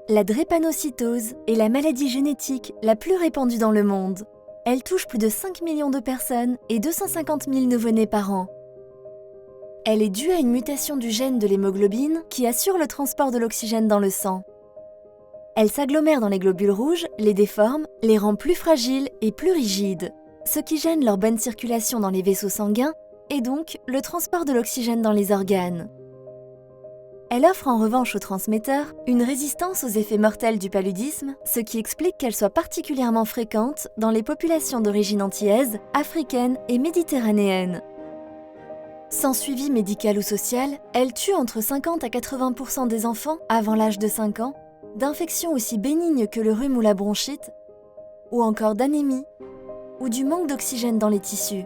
La drépanocytose est la maladie génétique la plus répandue dans le monde. Elle touche plus de 5 millions de personnes et 250 000 nouveau-nés par an. Elle est due à une mutation du gène de l'hémoglobine qui assure le transport de l'oxygène dans le sang. Elle s'agglomère dans les globules rouges, les déforme, les rend plus fragiles et plus rigides, ce qui gêne leur bonne circulation dans les vaisseaux sanguins et donc le transport de l'oxygène dans les organes. Elle offre en revanche aux transmetteurs une résistance aux effets mortels du paludisme, ce qui explique qu'elle soit particulièrement fréquente dans les populations d'origine antillaise, africaine et méditerranéenne. Sans suivi médical ou social, elle tue entre 50 à 80% des enfants avant l'âge de 5 ans, d'infections aussi bénignes que le rhume ou la bronchite, ou encore d'anémie, ou du manque d'oxygène dans les tissus.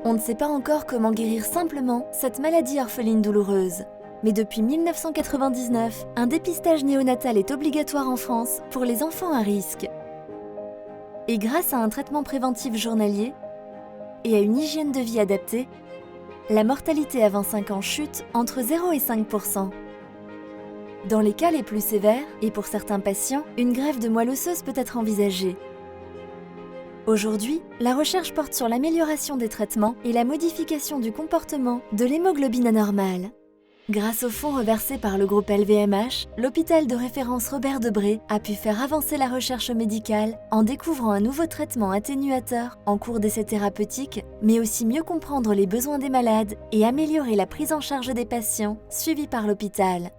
On ne sait pas encore comment guérir simplement cette maladie orpheline douloureuse. Mais depuis 1999, un dépistage néonatal est obligatoire en France pour les enfants à risque. Et grâce à un traitement préventif journalier et à une hygiène de vie adaptée, la mortalité à 25 ans chute entre 0 et 5%. Dans les cas les plus sévères, et pour certains patients, une greffe de moelle osseuse peut être envisagée. Aujourd'hui, la recherche porte sur l'amélioration des traitements et la modification du comportement de l'hémoglobine anormale. Grâce aux fonds reversés par le groupe LVMH, l'hôpital de référence Robert Debré a pu faire avancer la recherche médicale en découvrant un nouveau traitement atténuateur en cours d'essai thérapeutique, mais aussi mieux comprendre les besoins des malades et améliorer la prise en charge des patients suivis par l'hôpital.